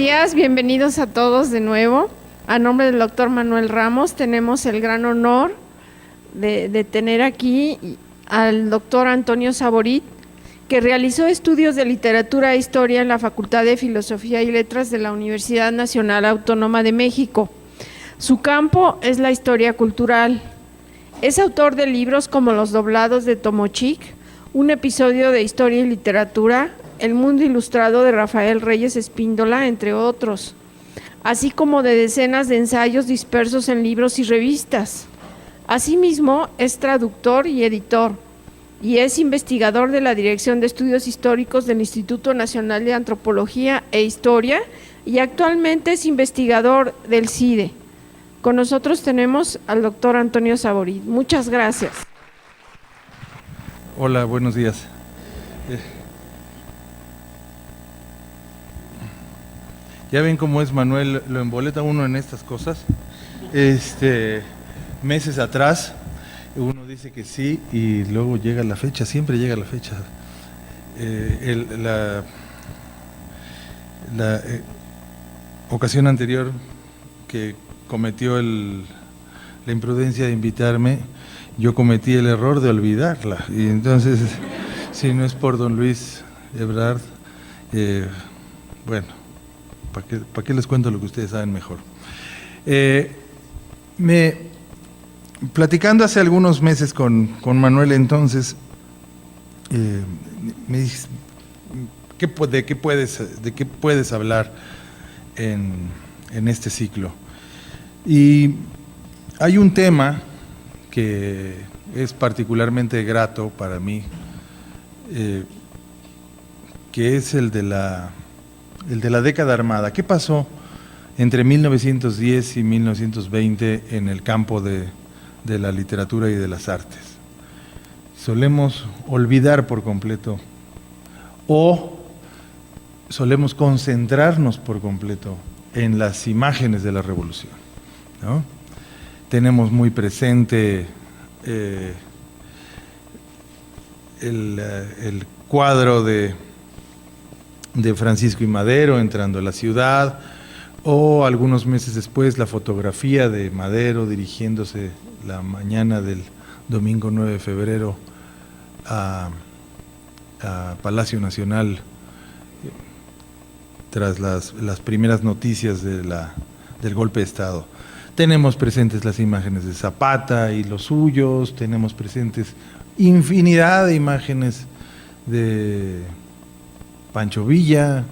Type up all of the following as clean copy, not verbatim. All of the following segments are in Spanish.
días, bienvenidos a todos de nuevo. A nombre del doctor Manuel Ramos tenemos el gran honor de tener aquí al doctor Antonio Saborit, que realizó estudios de literatura e historia en la Facultad de Filosofía y Letras de la Universidad Nacional Autónoma de México. Su campo es la historia cultural. Es autor de libros como Los doblados de Tomochic, un episodio de historia y literatura, El mundo ilustrado de Rafael Reyes Espíndola, entre otros, así como de decenas de ensayos dispersos en libros y revistas. Asimismo, es traductor y editor, y es investigador de la Dirección de Estudios Históricos del Instituto Nacional de Antropología e Historia, y actualmente es investigador del CIDE. Con nosotros tenemos al doctor Antonio Saborit. Muchas gracias. Hola, buenos días. Ya ven cómo es Manuel, lo emboleta uno en estas cosas. Meses atrás uno dice que sí y luego llega la fecha, siempre llega la fecha. La ocasión anterior que cometió la imprudencia de invitarme, yo cometí el error de olvidarla. Y entonces, si no es por don Luis Ebrard, bueno, ¿para qué les cuento lo que ustedes saben mejor? Platicando hace algunos meses con Manuel entonces, me dice, ¿de qué puedes hablar en este ciclo? Y hay un tema que es particularmente grato para mí, que es el de la década armada. ¿Qué pasó entre 1910 y 1920 en el campo de la literatura y de las artes? Solemos olvidar por completo o solemos concentrarnos por completo en las imágenes de la revolución, ¿no? Tenemos muy presente el cuadro de Francisco I. Madero entrando a la ciudad, o algunos meses después la fotografía de Madero dirigiéndose la mañana del domingo 9 de febrero a Palacio Nacional tras las primeras noticias del golpe de Estado. Tenemos presentes las imágenes de Zapata y los suyos, tenemos presentes infinidad de imágenes de Pancho Villa.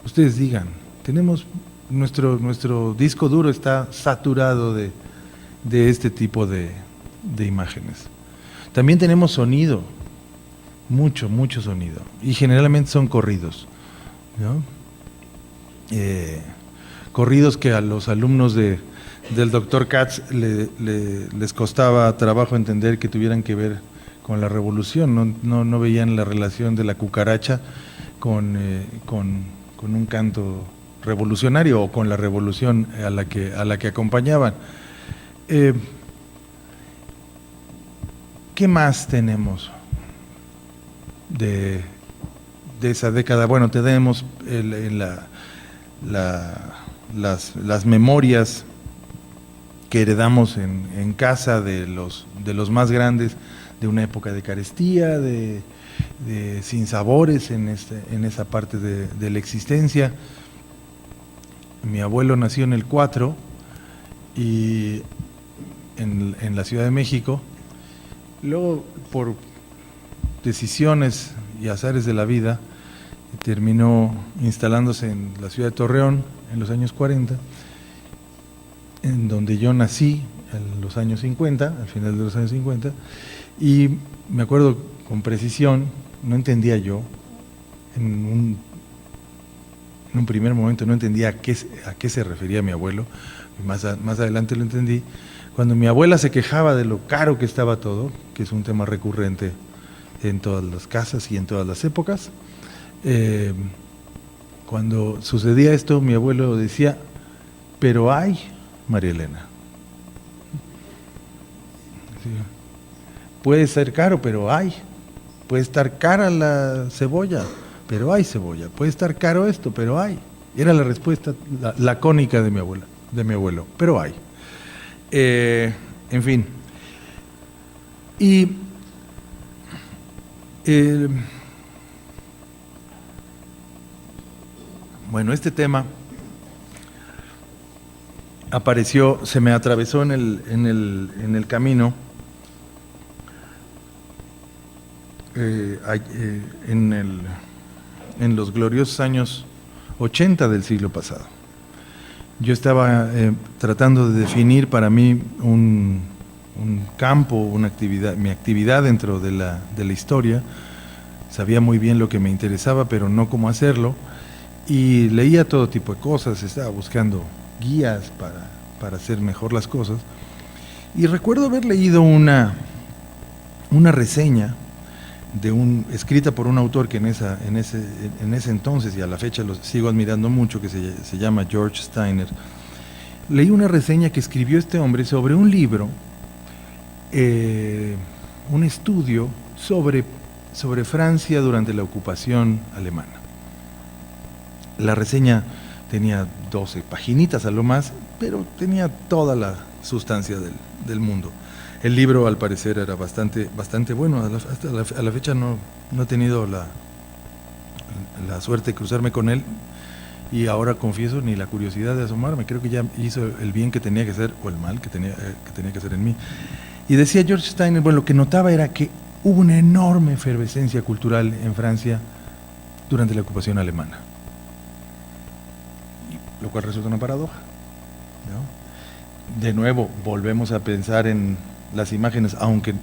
Ustedes digan, tenemos nuestro disco duro está saturado de este tipo de imágenes. También tenemos sonido, mucho sonido, y generalmente son corridos, ¿no? Corridos que a los alumnos del doctor Katz les costaba trabajo entender que tuvieran que ver con la revolución, no veían la relación de la cucaracha con un canto revolucionario o con la revolución a la que acompañaban. ¿Qué más tenemos de esa década? Bueno, tenemos las memorias que heredamos en casa de los más grandes, de una época de carestía, de sinsabores en esa parte de la existencia. Mi abuelo nació en el 4 y en la Ciudad de México. Luego, por decisiones y azares de la vida, terminó instalándose en la ciudad de Torreón en los años 40, en donde yo nací en los años 50, al final de los años 50, y me acuerdo con precisión, no entendía yo, en un primer momento no entendía a qué se refería mi abuelo, y más adelante lo entendí, cuando mi abuela se quejaba de lo caro que estaba todo, que es un tema recurrente en todas las casas y en todas las épocas. Cuando sucedía esto, mi abuelo decía, pero hay, María Elena. Sí. Puede ser caro, pero hay. Puede estar cara la cebolla, pero hay cebolla. Puede estar caro esto, pero hay. Era la respuesta lacónica de mi abuela, de mi abuelo, pero hay. En fin. Y bueno, este tema apareció, se me atravesó en el camino en los gloriosos años 80 del siglo pasado. Yo estaba tratando de definir para mí un campo, una actividad, mi actividad dentro de la historia. Sabía muy bien lo que me interesaba, pero no cómo hacerlo. Y leía todo tipo de cosas, estaba buscando guías para hacer mejor las cosas. Y recuerdo haber leído una reseña escrita por un autor que en ese entonces y a la fecha lo sigo admirando mucho, que se llama George Steiner. Leí una reseña que escribió este hombre sobre un libro, un estudio sobre Francia durante la ocupación alemana. La reseña tenía 12 paginitas a lo más, pero tenía toda la sustancia del mundo. El libro, al parecer, era bastante bueno. Hasta la fecha no he tenido la suerte de cruzarme con él, y ahora confieso ni la curiosidad de asomarme. Creo que ya hizo el bien que tenía que hacer, o el mal que tenía que hacer en mí. Y decía George Steiner, bueno, lo que notaba era que hubo una enorme efervescencia cultural en Francia durante la ocupación alemana, lo cual resulta una paradoja, ¿no? De nuevo, volvemos a pensar en las imágenes, aunque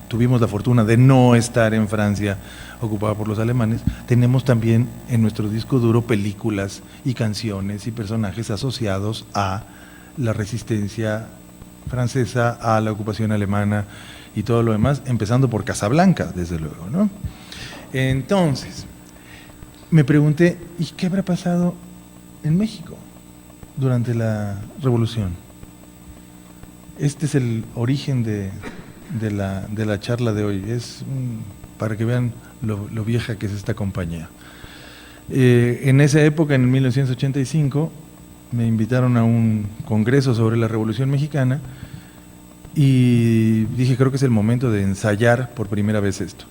tuvimos la fortuna de no estar en Francia ocupada por los alemanes, tenemos también en nuestro disco duro películas y canciones y personajes asociados a la resistencia francesa, a la ocupación alemana y todo lo demás, empezando por Casablanca, desde luego, ¿no? Entonces, me pregunté, ¿y qué habrá pasado en México durante la Revolución? Este es el origen de la charla de hoy. Es para que vean lo vieja que es esta compañía. En esa época, en 1985, me invitaron a un congreso sobre la Revolución Mexicana y dije, creo que es el momento de ensayar por primera vez esto.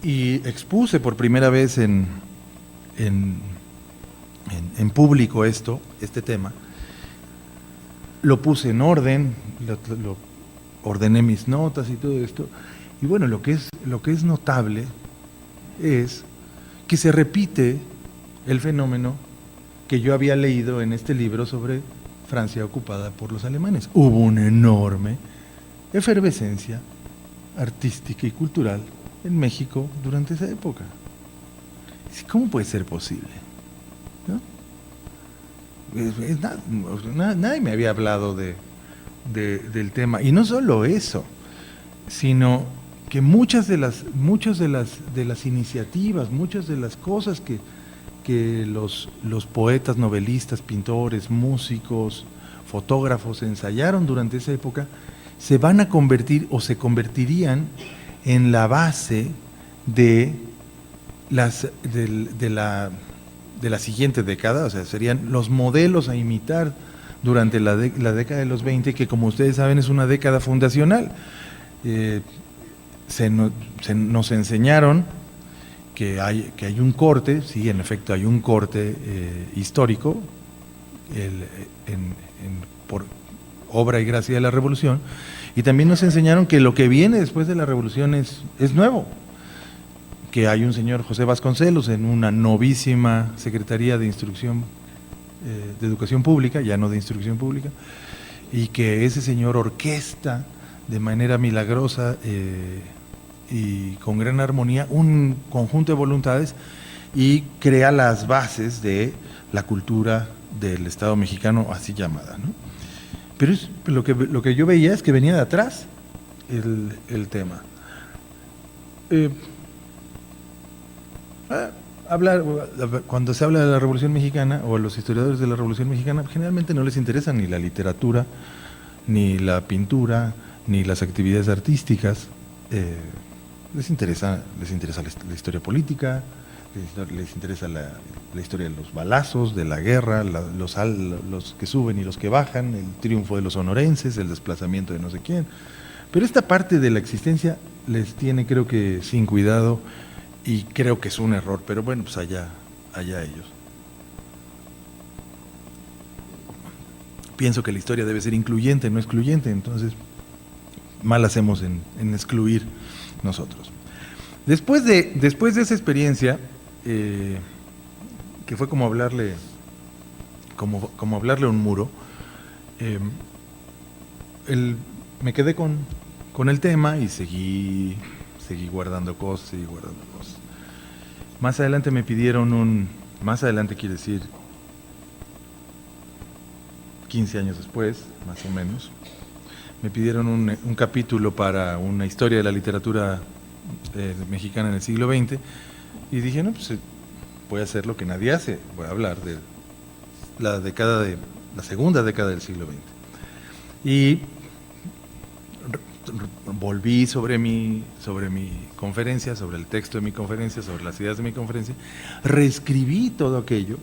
Y expuse por primera vez en público este tema. Lo puse en orden, lo ordené mis notas y todo esto. Y bueno, lo que es notable es que se repite el fenómeno que yo había leído en este libro sobre Francia ocupada por los alemanes. Hubo una enorme efervescencia artística y cultural en México durante esa época. ¿Cómo puede ser posible? ¿No? Nadie me había hablado del tema. Y no solo eso, sino que muchas de las iniciativas, muchas de las cosas que los poetas, novelistas, pintores, músicos, fotógrafos ensayaron durante esa época, se van a convertir o se convertirían en la base de la siguiente década. O sea, serían los modelos a imitar durante la década de los 20, que como ustedes saben es una década fundacional. Nos enseñaron que hay un corte, sí, en efecto hay un corte histórico por obra y gracia de la Revolución, y también nos enseñaron que lo que viene después de la Revolución es nuevo, que hay un señor José Vasconcelos en una novísima Secretaría de Instrucción, de Educación Pública, ya no de Instrucción Pública, y que ese señor orquesta de manera milagrosa y con gran armonía un conjunto de voluntades y crea las bases de la cultura del Estado mexicano, así llamada, ¿no? Pero lo que yo veía es que venía de atrás el tema. Cuando se habla de la Revolución Mexicana, o los historiadores de la Revolución Mexicana, generalmente no les interesa ni la literatura, ni la pintura, ni las actividades artísticas. Les interesa la historia política, les interesa la historia de los balazos, de la guerra, los que suben y los que bajan, el triunfo de los sonorenses, el desplazamiento de no sé quién. Pero esta parte de la existencia les tiene, creo que, sin cuidado, y creo que es un error, pero bueno, pues allá ellos. Pienso que la historia debe ser incluyente, no excluyente, entonces mal hacemos en excluir nosotros. Después de esa experiencia, que fue como hablarle a un muro, me quedé con el tema y seguí guardando cosas. Más adelante me pidieron más adelante quiere decir 15 años después, más o menos, me pidieron un capítulo para una historia de la literatura mexicana en el siglo XX, y dije, no, pues voy a hacer lo que nadie hace, voy a hablar de la segunda década del siglo XX. Y volví sobre mi conferencia, sobre el texto de mi conferencia, sobre las ideas de mi conferencia, reescribí todo aquello,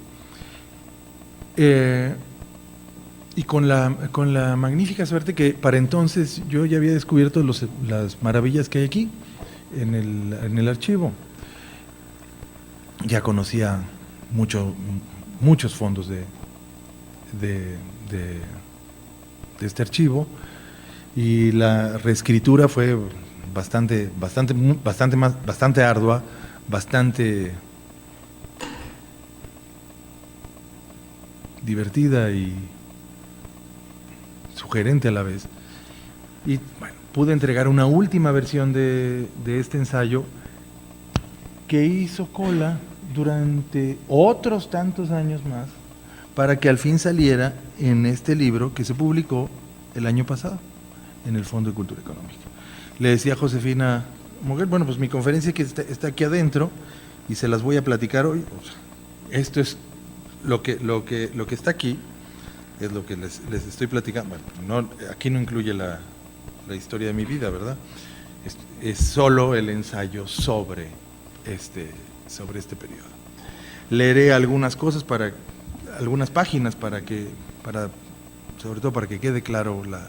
y con la magnífica suerte que para entonces yo ya había descubierto las maravillas que hay aquí en el archivo. Ya conocía muchos fondos de este archivo, y la reescritura fue bastante ardua, bastante divertida y sugerente a la vez. Y bueno, pude entregar una última versión de este ensayo que hizo cola durante otros tantos años más para que al fin saliera en este libro que se publicó el año pasado en el Fondo de Cultura Económica. Le decía a Josefina Moguel, bueno, pues mi conferencia que está aquí adentro y se las voy a platicar hoy. O sea, esto es lo que está aquí, es lo que les estoy platicando. Bueno, aquí no incluye la historia de mi vida, ¿verdad? Es solo el ensayo sobre este periodo. Leeré algunas cosas algunas páginas sobre todo para que quede claro la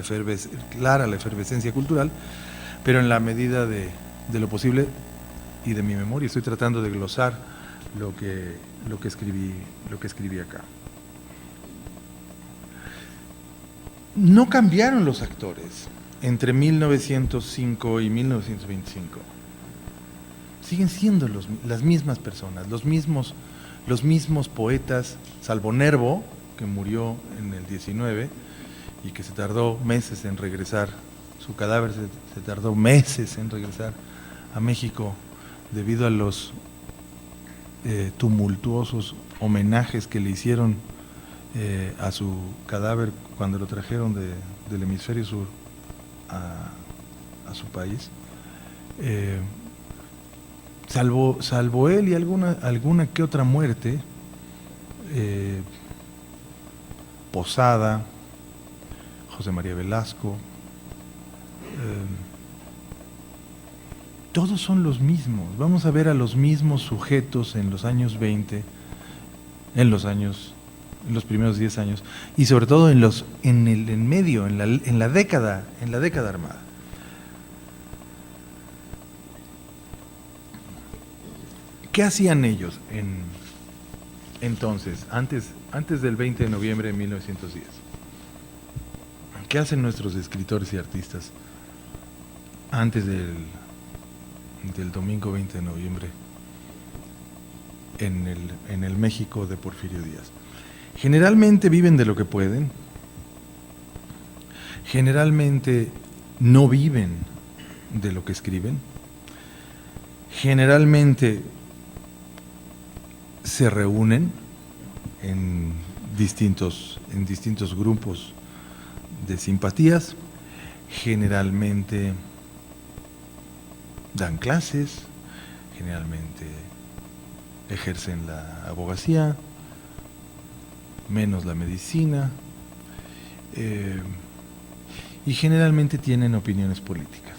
efervescencia cultural, pero en la medida de lo posible y de mi memoria estoy tratando de glosar lo que escribí acá. No cambiaron los actores entre 1905 y 1925. Siguen siendo las mismas personas, los mismos poetas, salvo Nervo, que murió en el 19 y que se tardó meses en regresar, su cadáver se tardó meses en regresar a México debido a los tumultuosos homenajes que le hicieron a su cadáver cuando lo trajeron del hemisferio sur a su país. Salvo él y alguna que otra muerte, Posada, José María Velasco, todos son los mismos. Vamos a ver a los mismos sujetos en los años 20, en los primeros 10 años, y sobre todo en la década armada. ¿Qué hacían ellos entonces, antes del 20 de noviembre de 1910? ¿Qué hacen nuestros escritores y artistas antes del domingo 20 de noviembre en el México de Porfirio Díaz? Generalmente viven de lo que pueden, generalmente no viven de lo que escriben, generalmente se reúnen en distintos grupos de simpatías, generalmente dan clases, generalmente ejercen la abogacía, menos la medicina, y generalmente tienen opiniones políticas,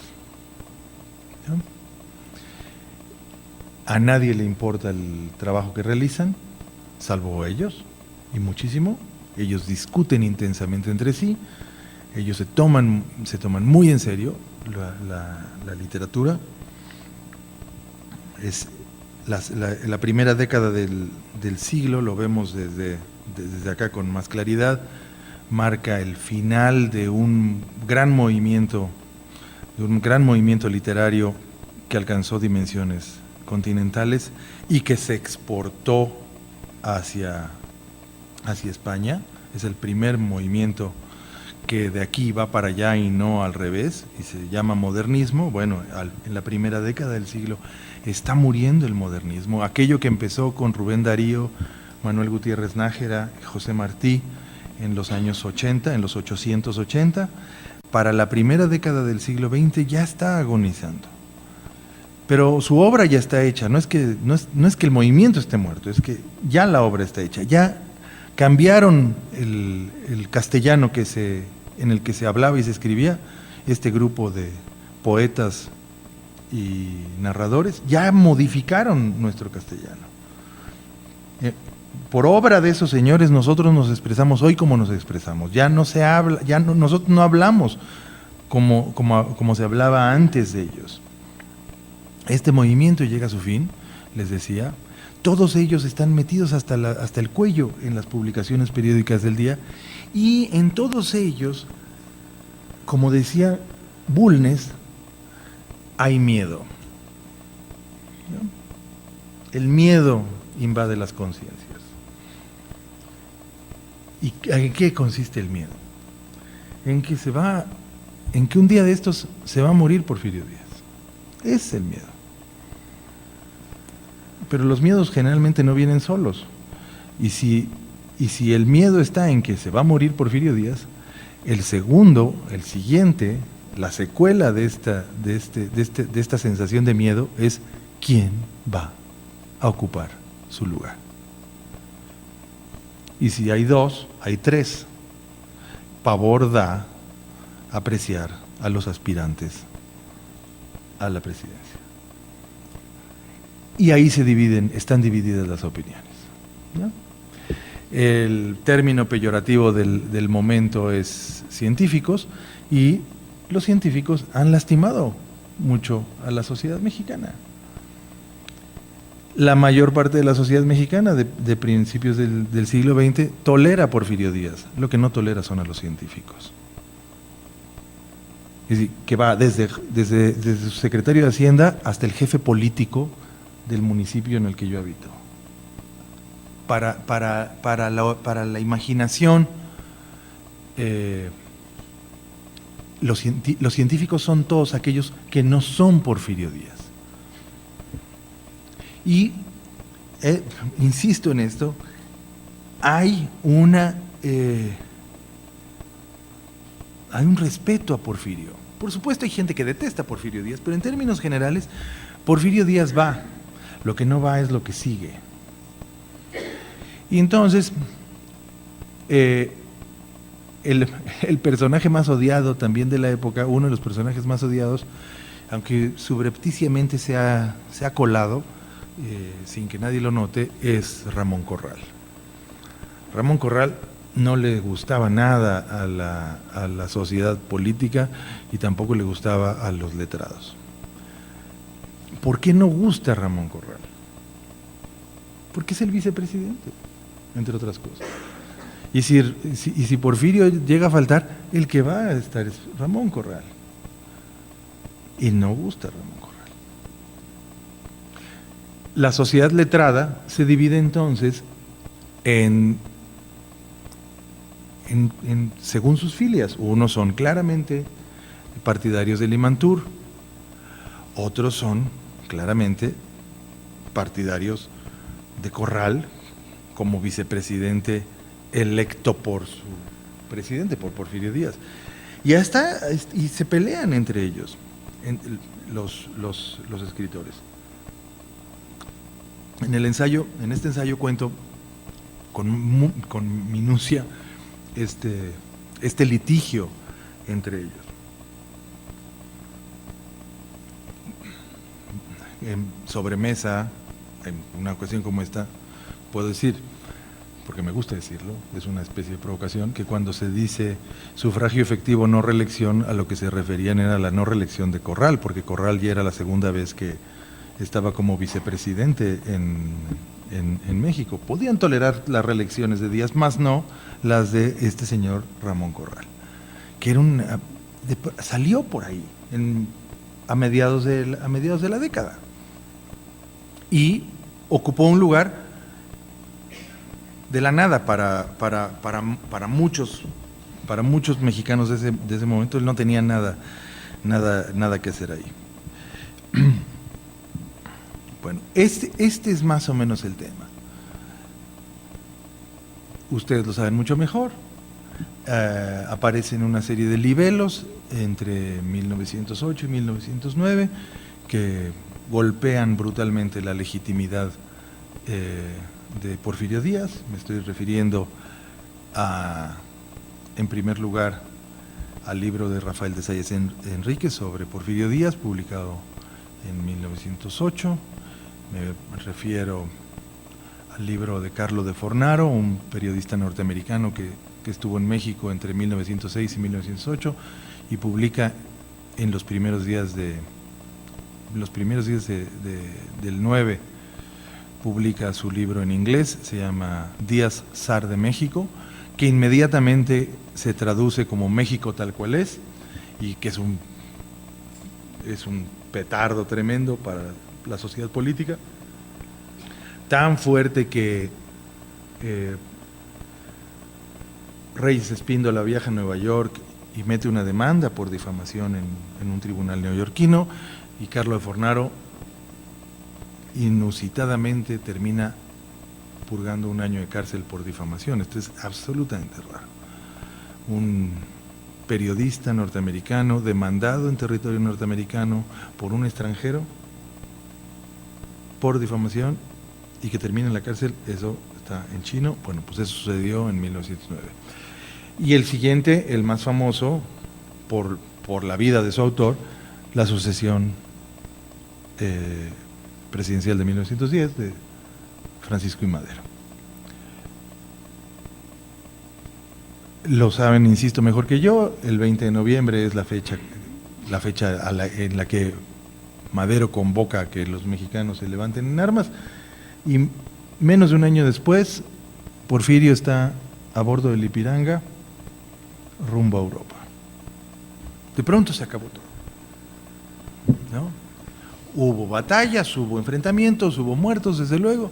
¿no? a nadie le importa el trabajo que realizan, salvo ellos, y muchísimo. Ellos discuten intensamente entre sí, ellos se toman muy en serio la literatura. Es la primera década del siglo, lo vemos desde acá con más claridad, marca el final de un gran movimiento literario que alcanzó dimensiones continentales y que se exportó hacia España. Es el primer movimiento que de aquí va para allá y no al revés, y se llama modernismo. Bueno, en la primera década del siglo está muriendo el modernismo, aquello que empezó con Rubén Darío, Manuel Gutiérrez Nájera, José Martí en los años 80, en los 880, para la primera década del siglo XX ya está agonizando. Pero su obra ya está hecha, no es que el movimiento esté muerto, es que ya la obra está hecha, ya cambiaron el castellano en el que se hablaba y se escribía, este grupo de poetas y narradores, ya modificaron nuestro castellano. Por obra de esos señores nosotros nos expresamos hoy como nos expresamos, ya no se habla, nosotros no hablamos como se hablaba antes de ellos. Este movimiento llega a su fin, les decía, todos ellos están metidos hasta el cuello en las publicaciones periódicas del día, y en todos ellos, como decía Bulnes, hay miedo. ¿No? El miedo invade las conciencias. ¿Y en qué consiste el miedo? En que un día de estos se va a morir Porfirio Díaz. Ese es el miedo. Pero los miedos generalmente no vienen solos. Y si el miedo está en que se va a morir Porfirio Díaz, el siguiente, la secuela de esta sensación de miedo es quién va a ocupar su lugar. Y si hay dos, hay tres. Pavor da apreciar a los aspirantes a la presidencia. Y ahí están divididas las opiniones, ¿no? El término peyorativo del momento es científicos, y los científicos han lastimado mucho a la sociedad mexicana. La mayor parte de la sociedad mexicana de principios del siglo XX tolera a Porfirio Díaz, lo que no tolera son a los científicos. Es decir, que va desde su secretario de Hacienda hasta el jefe político del municipio en el que yo habito. Para la imaginación, los científicos son todos aquellos que no son Porfirio Díaz. Y, insisto en esto, hay un respeto a Porfirio. Por supuesto hay gente que detesta a Porfirio Díaz, pero en términos generales, Porfirio Díaz va. Lo que no va es lo que sigue. Y entonces, el personaje más odiado también de la época, uno de los personajes más odiados, aunque subrepticiamente se ha colado, sin que nadie lo note, es Ramón Corral. Ramón Corral no le gustaba nada a la sociedad política y tampoco le gustaba a los letrados. ¿Por qué no gusta Ramón Corral? Porque es el vicepresidente, entre otras cosas. Y si Porfirio llega a faltar, el que va a estar es Ramón Corral. Y no gusta Ramón Corral. La sociedad letrada se divide entonces según sus filias. Unos son claramente partidarios de Limantur, otros son claramente partidarios de Corral como vicepresidente electo por su presidente, por Porfirio Díaz. Y se pelean entre ellos, los escritores. En este ensayo cuento con minucia este litigio entre ellos. En sobremesa en una ocasión como esta, puedo decir, porque me gusta decirlo, es una especie de provocación, que cuando se dice sufragio efectivo no reelección, a lo que se referían era la no reelección de Corral, porque Corral ya era la segunda vez que estaba como vicepresidente en México. Podían tolerar las reelecciones de Díaz, más no las de este señor Ramón Corral, que era salió por ahí a mediados de la década y ocupó un lugar de la nada para muchos mexicanos de ese momento. Él no tenía nada que hacer ahí. Bueno, este es más o menos el tema. Ustedes lo saben mucho mejor. Aparecen una serie de libelos entre 1908 y 1909 que golpean brutalmente la legitimidad de Porfirio Díaz. Me estoy refiriendo en primer lugar al libro de Rafael de Salles Enríquez sobre Porfirio Díaz, publicado en 1908. Me refiero al libro de Carlo de Fornaro, un periodista norteamericano que estuvo en México entre 1906 y 1908 y publica en los primeros días del 9, publica su libro en inglés, se llama Díaz, zar de México, que inmediatamente se traduce como México tal cual es, y que es un petardo tremendo para la sociedad política, tan fuerte que Reyes Espíndola viaja a Nueva York y mete una demanda por difamación en un tribunal neoyorquino, y Carlo de Fornaro inusitadamente termina purgando 1 año de cárcel por difamación. Esto es absolutamente raro. Un periodista norteamericano demandado en territorio norteamericano por un extranjero por difamación y que termina en la cárcel, eso está en chino. Bueno, pues eso sucedió en 1909. Y el siguiente, el más famoso, por la vida de su autor, la sucesión presidencial de 1910 de Francisco I. Madero. Lo saben, insisto, mejor que yo. El 20 de noviembre es la fecha en la que Madero convoca a que los mexicanos se levanten en armas, y menos de 1 año después Porfirio está a bordo del Ipiranga rumbo a Europa. De pronto se acabó todo, ¿no? Hubo batallas, hubo enfrentamientos, hubo muertos, desde luego,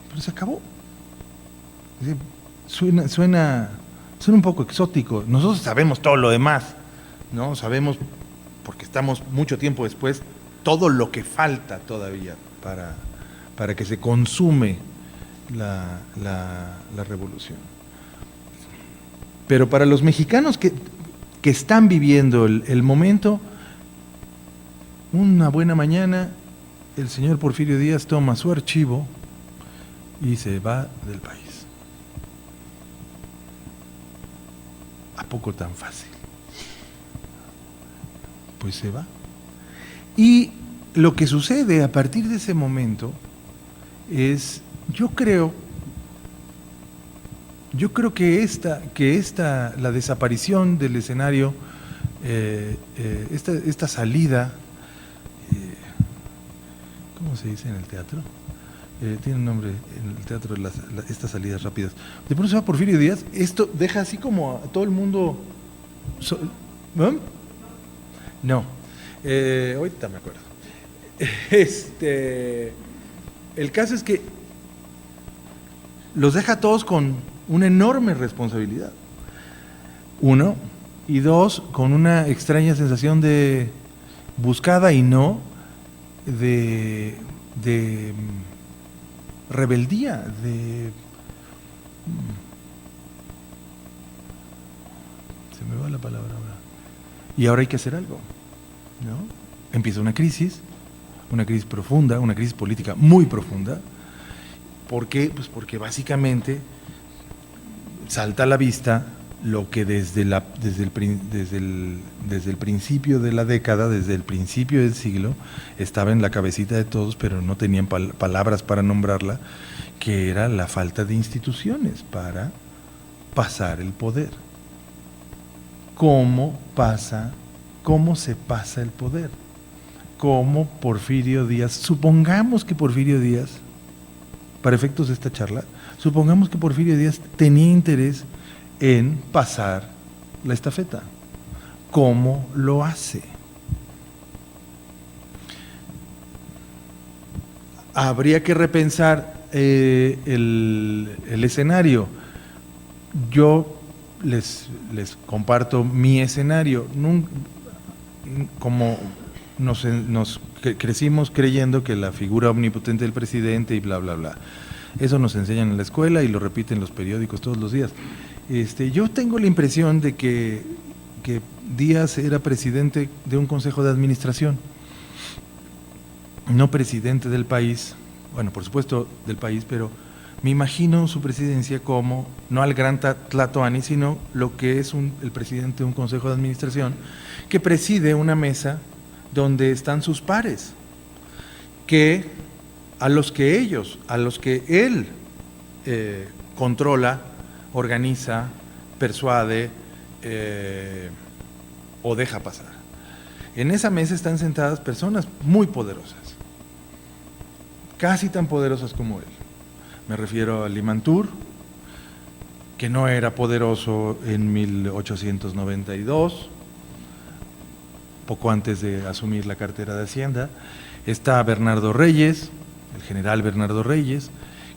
pero se acabó. Suena un poco exótico. Nosotros sabemos todo lo demás, ¿no? Sabemos, porque estamos mucho tiempo después, todo lo que falta todavía para que se consume la revolución. Pero para los mexicanos que están viviendo el momento, una buena mañana el señor Porfirio Díaz toma su archivo y se va del país. ¿A poco tan fácil? Pues se va. Y lo que sucede a partir de ese momento es, yo creo que la desaparición del escenario, esta salida, ¿cómo se dice en el teatro? Tiene un nombre en el teatro, estas salidas rápidas. De pronto se va Porfirio Díaz, esto deja así como a todo el mundo. No, ahorita me acuerdo. El caso es que los deja a todos con una enorme responsabilidad. 1, y 2, con una extraña sensación de buscada y no de rebeldía, se me va la palabra ahora. Y ahora hay que hacer algo, ¿no? Empieza una crisis profunda, una crisis política muy profunda. ¿Por qué? Pues porque básicamente salta a la vista lo que desde el principio de la década, desde el principio del siglo, estaba en la cabecita de todos, pero no tenían palabras para nombrarla, que era la falta de instituciones para pasar el poder. ¿Cómo se pasa el poder? ¿Cómo Porfirio Díaz, supongamos que Porfirio Díaz, para efectos de esta charla, supongamos que Porfirio Díaz tenía interés en pasar la estafeta? ¿Cómo lo hace? Habría que repensar el escenario. Yo les comparto mi escenario. Como crecimos creyendo que la figura omnipotente del presidente y bla, bla, bla. Eso nos enseñan en la escuela y lo repiten los periódicos todos los días. Yo tengo la impresión de que Díaz era presidente de un consejo de administración, no presidente del país, bueno, por supuesto del país, pero me imagino su presidencia como, no al gran Tlatoani, sino lo que es el presidente de un consejo de administración que preside una mesa donde están sus pares, a los que él controla, organiza, persuade o deja pasar. En esa mesa están sentadas personas muy poderosas, casi tan poderosas como él. Me refiero a Limantur, que no era poderoso en 1892, poco antes de asumir la cartera de Hacienda. Está Bernardo Reyes, el general Bernardo Reyes,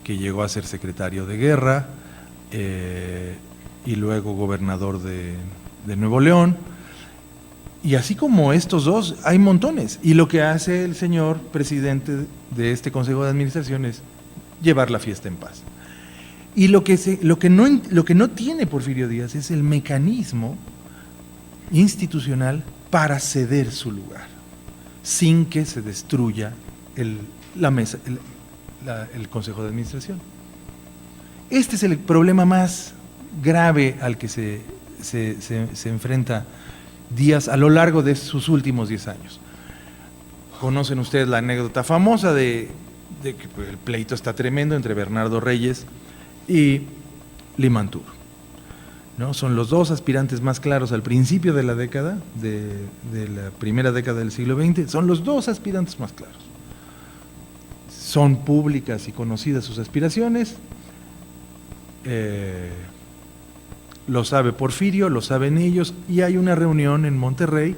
que llegó a ser secretario de guerra y luego gobernador de Nuevo León. Y así como estos dos, hay montones. Y lo que hace el señor presidente de este Consejo de Administración es llevar la fiesta en paz. Y lo que no tiene Porfirio Díaz es el mecanismo institucional para ceder su lugar, sin que se destruya la mesa, el Consejo de Administración. Este es el problema más grave al que se enfrenta Díaz a lo largo de sus últimos 10 años. Conocen ustedes la anécdota famosa de que el pleito está tremendo entre Bernardo Reyes y Limantur, ¿no? Son los dos aspirantes más claros al principio de la década, de la primera década del siglo XX, son los dos aspirantes más claros. Son públicas y conocidas sus aspiraciones, lo sabe Porfirio, lo saben ellos, y hay una reunión en Monterrey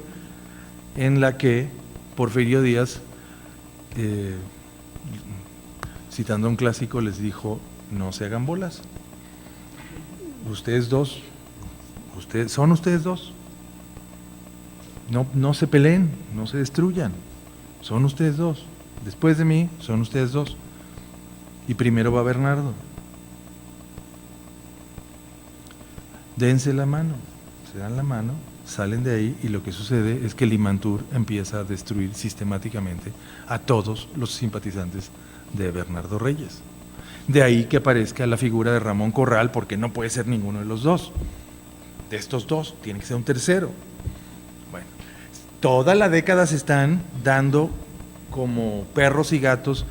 en la que Porfirio Díaz, citando un clásico, les dijo: no se hagan bolas, ustedes dos, son ustedes dos, no se peleen, no se destruyan, son ustedes dos, después de mí son ustedes dos, y primero va Bernardo. Dense la mano, se dan la mano, salen de ahí, y lo que sucede es que Limantur empieza a destruir sistemáticamente a todos los simpatizantes de Bernardo Reyes. De ahí que aparezca la figura de Ramón Corral, porque no puede ser ninguno de los dos. De estos dos, tiene que ser un tercero. Bueno, toda la década se están dando como perros y gatos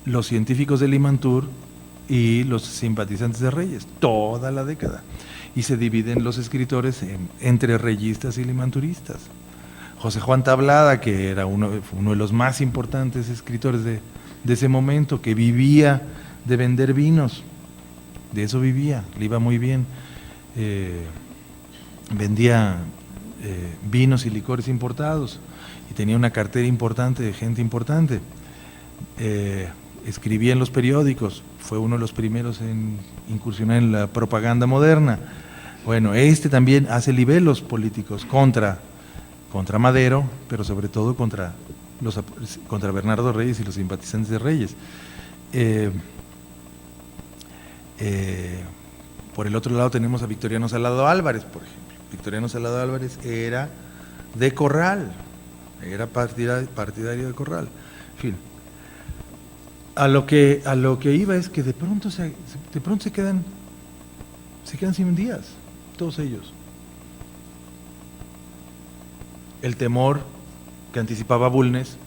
los científicos de Limantur y los simpatizantes de Reyes, toda la década. Y se dividen los escritores entre reyistas y limanturistas. José Juan Tablada, que era uno de los más importantes escritores de ese momento, que vivía de vender vinos, de eso vivía, le iba muy bien, vendía vinos y licores importados y tenía una cartera importante de gente importante, escribía en los periódicos, fue uno de los primeros en incursionar en la propaganda moderna. Bueno, también hace libelos políticos contra Madero, pero sobre todo contra Bernardo Reyes y los simpatizantes de Reyes. Por el otro lado tenemos a Victoriano Salado Álvarez, por ejemplo. Victoriano Salado Álvarez era de Corral, era partidario de Corral. En fin, a lo que iba es que de pronto se quedan sin Díaz. todos ellos. El temor que anticipaba Bulnes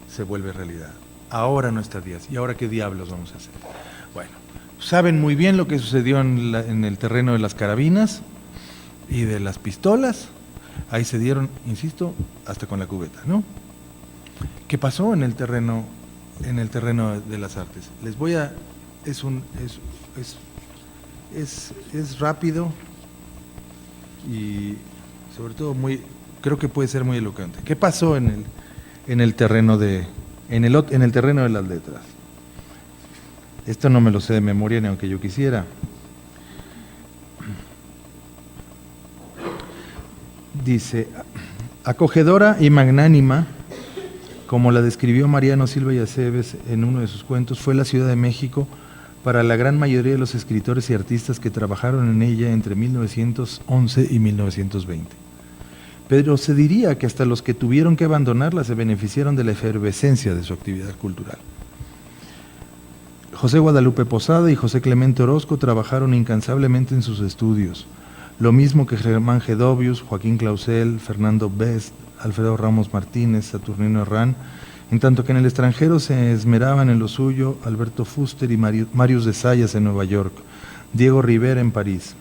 se vuelve realidad. Ahora no está Díaz. ¿Y ahora qué diablos vamos a hacer? Bueno, saben muy bien lo que sucedió en el terreno de las carabinas y de las pistolas. Ahí se dieron, insisto, hasta con la cubeta, ¿no? ¿Qué pasó en el terreno de las artes? Les voy a... Es rápido y sobre todo creo que puede ser muy elocuente. ¿Qué pasó en el terreno de las letras? Esto no me lo sé de memoria ni aunque yo quisiera. Dice, acogedora y magnánima, como la describió Mariano Silva y Aceves en uno de sus cuentos, fue la Ciudad de México para la gran mayoría de los escritores y artistas que trabajaron en ella entre 1911 y 1920. Pero se diría que hasta los que tuvieron que abandonarla se beneficiaron de la efervescencia de su actividad cultural. José Guadalupe Posada y José Clemente Orozco trabajaron incansablemente en sus estudios, lo mismo que Germán Gedovius, Joaquín Clausel, Fernando Best, Alfredo Ramos Martínez, Saturnino Herrán, en tanto que en el extranjero se esmeraban en lo suyo Alberto Fuster y Marius de Zayas en Nueva York, Diego Rivera en París.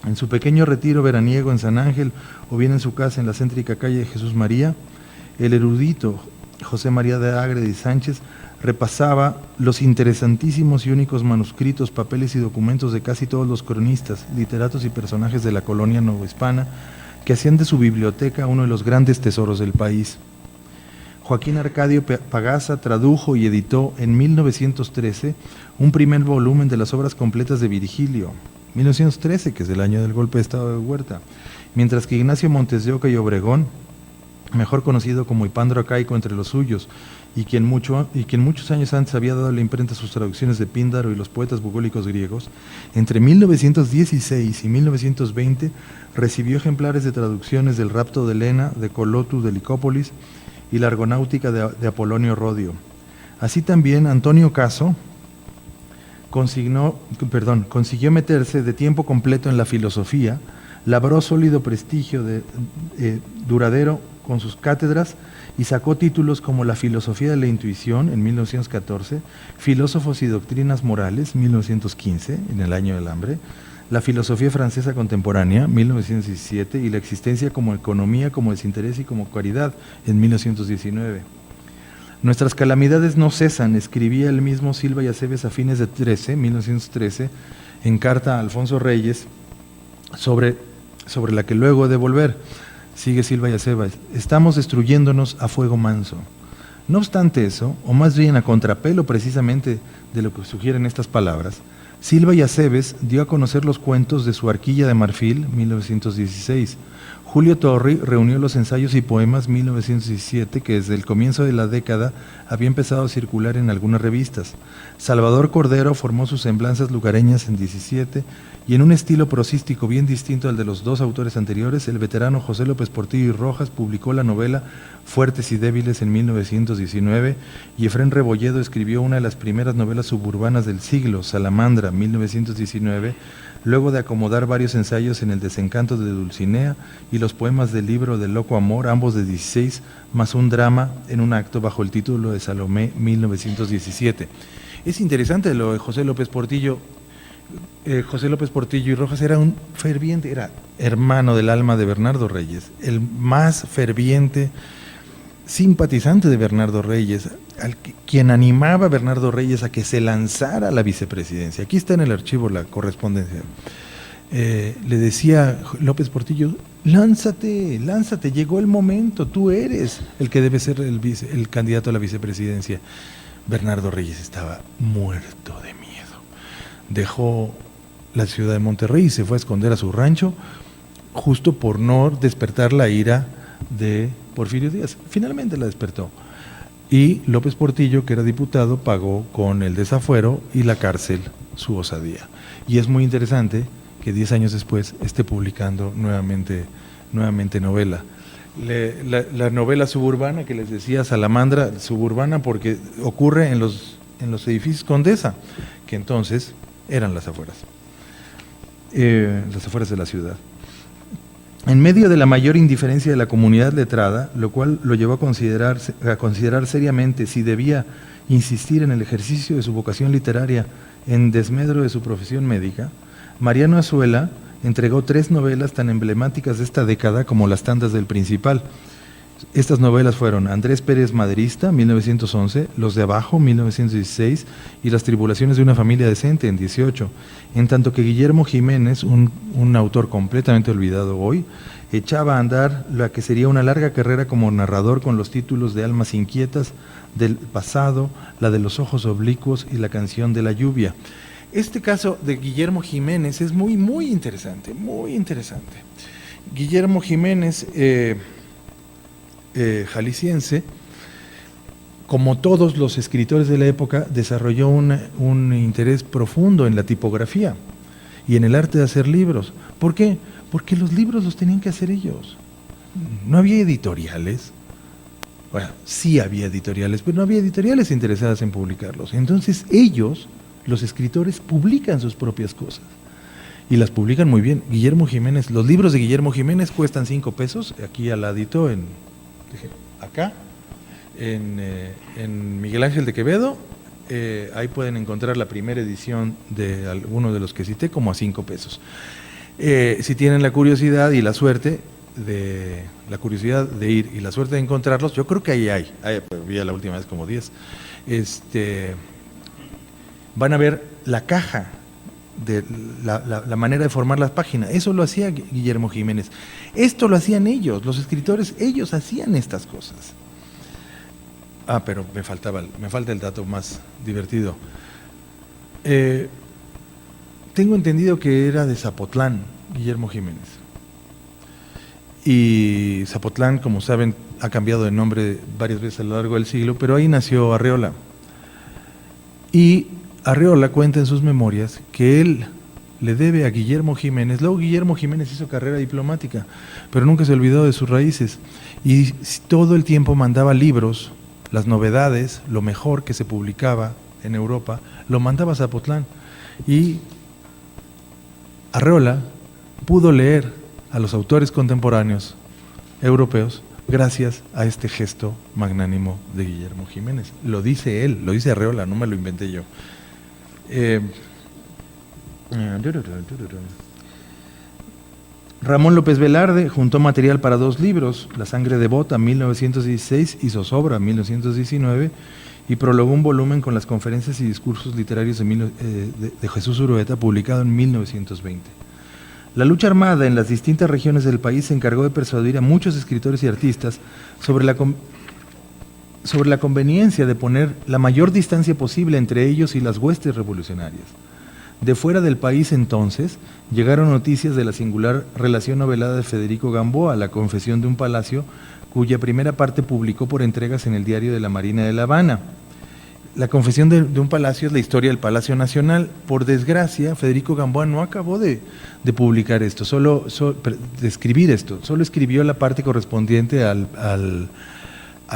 En su pequeño retiro veraniego en San Ángel o bien en su casa en la céntrica calle de Jesús María, el erudito José María de Ágreda y Sánchez repasaba los interesantísimos y únicos manuscritos, papeles y documentos de casi todos los cronistas, literatos y personajes de la colonia novohispana que hacían de su biblioteca uno de los grandes tesoros del país. Joaquín Arcadio Pagaza tradujo y editó en 1913 un primer volumen de las obras completas de Virgilio, 1913, que es el año del golpe de Estado de Huerta, mientras que Ignacio Montes de Oca y Obregón, mejor conocido como Hipandro Acaico entre los suyos, y quien muchos años antes había dado a la imprenta sus traducciones de Píndaro y los poetas bugólicos griegos, entre 1916 y 1920 recibió ejemplares de traducciones del Rapto de Helena, de Colotus de Licópolis y la Argonáutica de Apolonio Rodio. Así también Antonio Caso consiguió meterse de tiempo completo en la filosofía, labró sólido prestigio duradero con sus cátedras y sacó títulos como La filosofía de la intuición en 1914, Filósofos y doctrinas morales 1915, en el año del hambre, La filosofía francesa contemporánea 1917 y La existencia como economía, como desinterés y como caridad en 1919. Nuestras calamidades no cesan, escribía el mismo Silva y Aceves a fines de 1913, en carta a Alfonso Reyes, sobre la que luego he de volver. Sigue Silva y Aceves, estamos destruyéndonos a fuego manso. No obstante eso, o más bien a contrapelo precisamente de lo que sugieren estas palabras, Silva y Aceves dio a conocer los cuentos de su Arquilla de Marfil, 1916. Julio Torri reunió los ensayos y poemas 1917 que desde el comienzo de la década había empezado a circular en algunas revistas. Salvador Cordero formó sus semblanzas lugareñas en 17 y en un estilo prosístico bien distinto al de los dos autores anteriores, el veterano José López Portillo y Rojas publicó la novela Fuertes y débiles en 1919 y Efrén Rebolledo escribió una de las primeras novelas suburbanas del siglo, Salamandra, 1919, luego de acomodar varios ensayos en El desencanto de Dulcinea y los poemas del libro del Loco Amor, ambos de 16, más un drama en un acto bajo el título de Salomé, 1917. Es interesante lo de José López Portillo. José López Portillo y Rojas era un ferviente, era hermano del alma de Bernardo Reyes, el más ferviente simpatizante de Bernardo Reyes, quien animaba a Bernardo Reyes a que se lanzara a la vicepresidencia. Aquí está en el archivo la correspondencia. Le decía López Portillo, lánzate, llegó el momento, tú eres el que debe ser el candidato a la vicepresidencia. Bernardo Reyes estaba muerto de miedo. Dejó la ciudad de Monterrey y se fue a esconder a su rancho, justo por no despertar la ira de Porfirio Díaz. Finalmente la despertó. Y López Portillo, que era diputado, pagó con el desafuero y la cárcel su osadía. Y es muy interesante que 10 años después esté publicando nuevamente novela. La novela suburbana que les decía, Salamandra, suburbana porque ocurre en los edificios Condesa, que entonces eran las afueras. las afueras de la ciudad. En medio de la mayor indiferencia de la comunidad letrada, lo cual lo llevó a considerar seriamente si debía insistir en el ejercicio de su vocación literaria en desmedro de su profesión médica, Mariano Azuela entregó 3 novelas tan emblemáticas de esta década como Las tandas del Principal. Estas novelas fueron Andrés Pérez Maderista, 1911, Los de Abajo, 1916, y Las tribulaciones de una familia decente, en 18, en tanto que Guillermo Jiménez, un autor completamente olvidado hoy, echaba a andar la que sería una larga carrera como narrador con los títulos de Almas inquietas, Del pasado, La de los ojos oblicuos y La canción de la lluvia. Este caso de Guillermo Jiménez es muy, muy interesante, muy interesante. Guillermo Jiménez, jalisciense, como todos los escritores de la época, desarrolló un interés profundo en la tipografía y en el arte de hacer libros. ¿Por qué? Porque los libros los tenían que hacer ellos. No había editoriales. Bueno, sí había editoriales, pero no había editoriales interesadas en publicarlos. Entonces ellos, los escritores, publican sus propias cosas. Y las publican muy bien. Guillermo Jiménez, los libros de Guillermo Jiménez cuestan 5 pesos, aquí al ladito, acá, en Miguel Ángel de Quevedo, ahí pueden encontrar la primera edición de alguno de los que cité como a 5 pesos. Si tienen la curiosidad y la suerte de ir y la suerte de encontrarlos, yo creo que ahí hay vi la última vez como 10, van a ver la caja de la manera de formar las páginas. Eso lo hacía Guillermo Jiménez. Esto lo hacían ellos, los escritores, ellos hacían estas cosas. Pero me falta el dato más divertido. Tengo entendido que era de Zapotlán, Guillermo Jiménez. Y Zapotlán, como saben, ha cambiado de nombre varias veces a lo largo del siglo, pero ahí nació Arreola. Y Arreola cuenta en sus memorias que él le debe a Guillermo Jiménez. Luego Guillermo Jiménez hizo carrera diplomática, pero nunca se olvidó de sus raíces. Y todo el tiempo mandaba libros, las novedades, lo mejor que se publicaba en Europa, lo mandaba a Zapotlán. Y Arreola pudo leer a los autores contemporáneos europeos gracias a este gesto magnánimo de Guillermo Jiménez. Lo dice él, lo dice Arreola, no me lo inventé yo. Ramón López Velarde juntó material para 2 libros, La sangre devota, 1916, y Zozobra, 1919, y prologó un volumen con las conferencias y discursos literarios de Jesús Urueta, publicado en 1920. La lucha armada en las distintas regiones del país se encargó de persuadir a muchos escritores y artistas sobre la conveniencia de poner la mayor distancia posible entre ellos y las huestes revolucionarias. De fuera del país entonces llegaron noticias de la singular relación novelada de Federico Gamboa, La confesión de un palacio, cuya primera parte publicó por entregas en el Diario de la Marina de La Habana. La confesión de un palacio es la historia del Palacio Nacional. Por desgracia, Federico Gamboa no acabó de publicar esto, de escribir esto, solo escribió la parte correspondiente a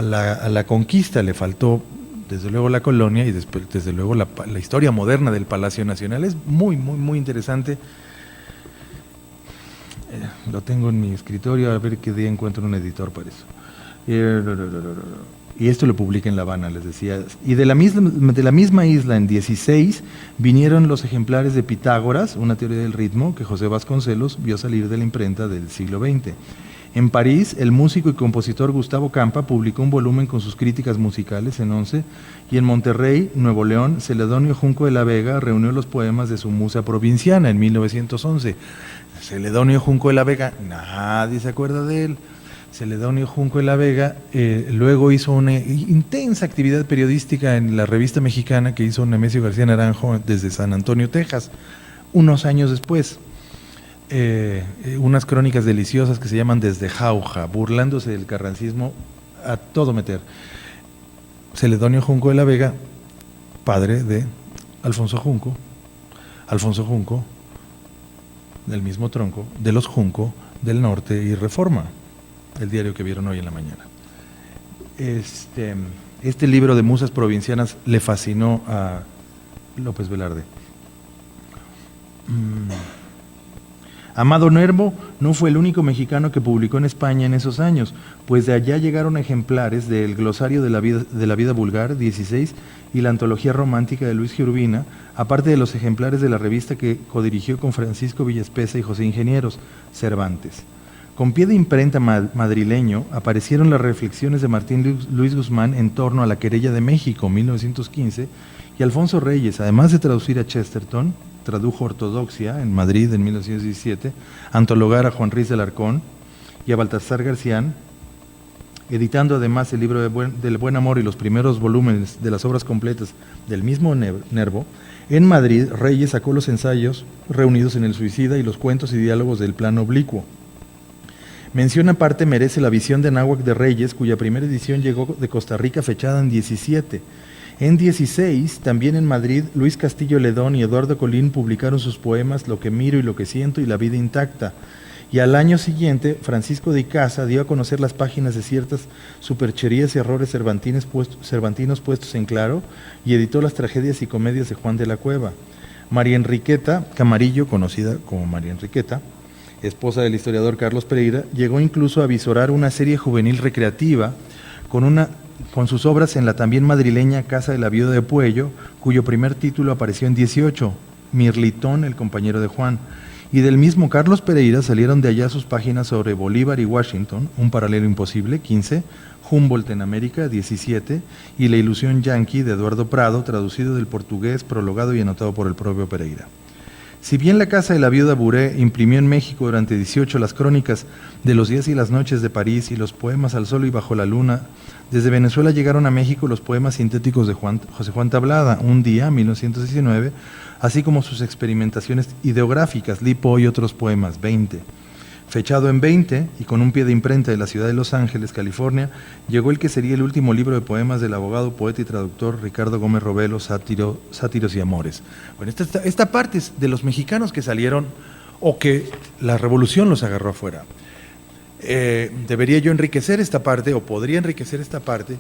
la conquista. Le faltó, desde luego, la colonia y después, desde luego, la historia moderna del Palacio Nacional. Es muy, muy, muy interesante. Lo tengo en mi escritorio, a ver qué día encuentro un editor para eso. Y esto lo publica en La Habana, les decía. Y de la misma isla, en 16, vinieron los ejemplares de Pitágoras, una teoría del ritmo, que José Vasconcelos vio salir de la imprenta del siglo XX. En París, el músico y compositor Gustavo Campa publicó un volumen con sus críticas musicales en 11, y en Monterrey, Nuevo León, Celedonio Junco de la Vega reunió los poemas de su musa provinciana en 1911. Celedonio Junco de la Vega, nadie se acuerda de él. Celedonio Junco de la Vega luego hizo una intensa actividad periodística en la Revista Mexicana que hizo Nemesio García Naranjo desde San Antonio, Texas. Unos años después, unas crónicas deliciosas que se llaman Desde Jauja, burlándose del carrancismo a todo meter. Celedonio Junco de la Vega, padre de Alfonso Junco, del mismo tronco, de los Junco, del Norte y Reforma, el diario que vieron hoy en la mañana. Este libro de musas provincianas le fascinó a López Velarde. Amado Nervo no fue el único mexicano que publicó en España en esos años, pues de allá llegaron ejemplares del Glosario de la vida vulgar, 16, y la Antología Romántica de Luis G. Urbina, aparte de los ejemplares de la revista que codirigió con Francisco Villaspesa y José Ingenieros, Cervantes. Con pie de imprenta madrileño aparecieron las reflexiones de Martín Luis Guzmán en torno a la querella de México, 1915, y Alfonso Reyes, además de traducir a Chesterton, tradujo Ortodoxia en Madrid en 1917, antologar a Juan Ruiz de Alarcón y a Baltasar Garcián, editando además el libro del Buen Amor y los primeros volúmenes de las obras completas del mismo Nervo. En Madrid, Reyes sacó los ensayos reunidos en El Suicida y los cuentos y diálogos del Plano Oblicuo. Mención aparte merece la visión de Anáhuac de Reyes, cuya primera edición llegó de Costa Rica fechada en 17. En 16, también en Madrid, Luis Castillo Ledón y Eduardo Colín publicaron sus poemas Lo que miro y lo que siento y La vida intacta. Y al año siguiente, Francisco de Icaza dio a conocer las páginas de ciertas supercherías y errores cervantinos puestos en claro y editó las tragedias y comedias de Juan de la Cueva. María Enriqueta Camarillo, conocida como María Enriqueta, esposa del historiador Carlos Pereira, llegó incluso a visorar una serie juvenil recreativa con sus obras en la también madrileña Casa de la Viuda de Puello, cuyo primer título apareció en 18, Mirlitón, el compañero de Juan. Y del mismo Carlos Pereira salieron de allá sus páginas sobre Bolívar y Washington, un paralelo imposible, 15, Humboldt en América, 17, y La ilusión yanqui de Eduardo Prado, traducido del portugués, prologado y anotado por el propio Pereira. Si bien la Casa de la Viuda Buré imprimió en México durante 18 las crónicas de los días y las noches de París y los poemas Al sol y bajo la luna, desde Venezuela llegaron a México los poemas sintéticos de José Juan Tablada, Un día, 1919, así como sus experimentaciones ideográficas, Lipo y otros poemas, 20. Fechado en 20 y con un pie de imprenta de la ciudad de Los Ángeles, California, llegó el que sería el último libro de poemas del abogado, poeta y traductor Ricardo Gómez Robelo, Sátiros y Amores. Bueno, esta parte es de los mexicanos que salieron o que la revolución los agarró afuera. Debería yo enriquecer esta parte, o podría enriquecer esta parte,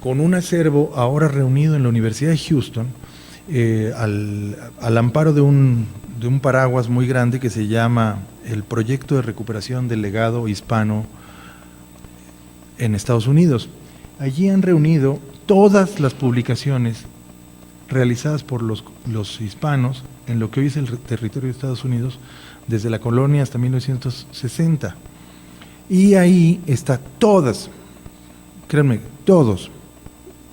con un acervo ahora reunido en la Universidad de Houston, al amparo de un paraguas muy grande que se llama el Proyecto de Recuperación del Legado Hispano en Estados Unidos. Allí han reunido todas las publicaciones realizadas por los hispanos en lo que hoy es el territorio de Estados Unidos, desde la colonia hasta 1960. Y ahí está todos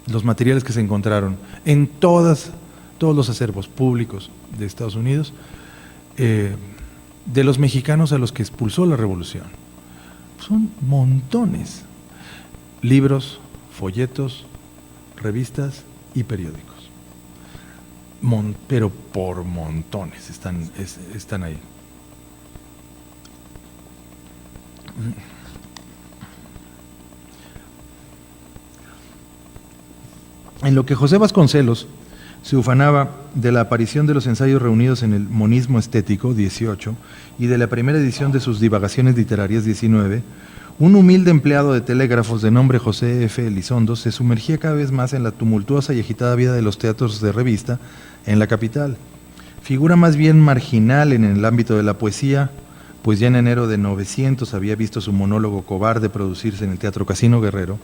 los materiales que se encontraron en todos los acervos públicos de Estados Unidos, de los mexicanos a los que expulsó la revolución. Son montones. Libros, folletos, revistas y periódicos. Pero por montones están ahí. En lo que José Vasconcelos se ufanaba de la aparición de los ensayos reunidos en el Monismo Estético, 18, y de la primera edición de sus Divagaciones Literarias, 19, un humilde empleado de telégrafos de nombre José F. Elizondo se sumergía cada vez más en la tumultuosa y agitada vida de los teatros de revista en la capital. Figura más bien marginal en el ámbito de la poesía, pues ya en enero de 900 había visto su monólogo Cobarde producirse en el Teatro Casino Guerrero.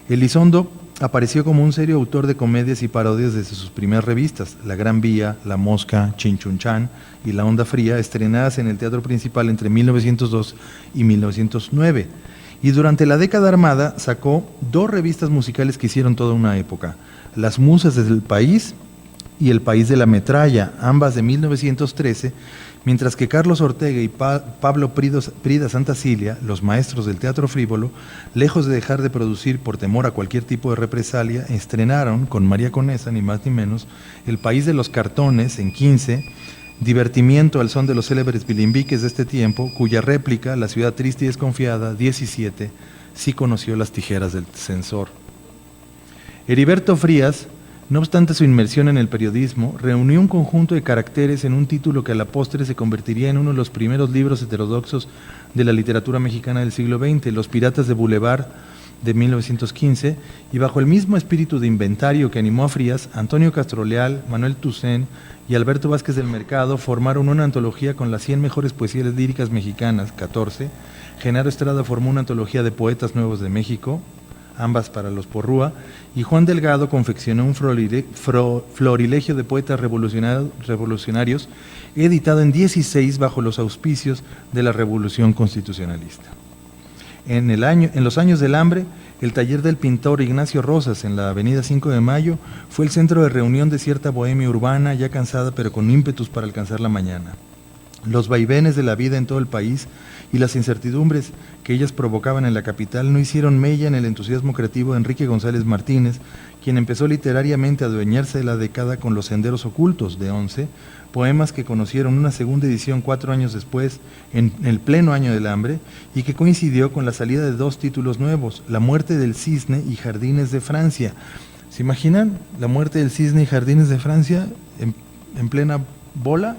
Elizondo apareció como un serio autor de comedias y parodias desde sus primeras revistas, La Gran Vía, La Mosca, Chinchunchán y La Onda Fría, estrenadas en el Teatro Principal entre 1902 y 1909. Y durante la década armada sacó 2 revistas musicales que hicieron toda una época, Las Musas del País y El País de la Metralla, ambas de 1913, mientras que Carlos Ortega y Pablo Prida Santacilia, los maestros del teatro frívolo, lejos de dejar de producir por temor a cualquier tipo de represalia, estrenaron con María Conesa, ni más ni menos, El País de los Cartones en 15, divertimiento al son de los célebres bilimbiques de este tiempo, cuya réplica, La Ciudad Triste y Desconfiada, 17, sí conoció las tijeras del censor. Heriberto Frías, no obstante su inmersión en el periodismo, reunió un conjunto de caracteres en un título que a la postre se convertiría en uno de los primeros libros heterodoxos de la literatura mexicana del siglo XX, Los Piratas de Boulevard, de 1915, y bajo el mismo espíritu de inventario que animó a Frías, Antonio Castroleal, Manuel Toussaint y Alberto Vázquez del Mercado formaron una antología con las 100 mejores poesías líricas mexicanas, 14. Genaro Estrada formó una antología de poetas nuevos de México, ambas para los Porrúa, y Juan Delgado confeccionó un florilegio de poetas revolucionarios, editado en 16 bajo los auspicios de la Revolución Constitucionalista. En los años del hambre, el taller del pintor Ignacio Rosas en la avenida 5 de Mayo fue el centro de reunión de cierta bohemia urbana, ya cansada pero con ímpetus para alcanzar la mañana. Los vaivenes de la vida en todo el país y las incertidumbres que ellas provocaban en la capital no hicieron mella en el entusiasmo creativo de Enrique González Martínez, quien empezó literariamente a adueñarse de la década con Los Senderos Ocultos, de 11, poemas que conocieron una segunda edición 4 años después, en el pleno año del hambre, y que coincidió con la salida de 2 títulos nuevos, La muerte del cisne y Jardines de Francia. ¿Se imaginan? La muerte del cisne y Jardines de Francia en plena bola.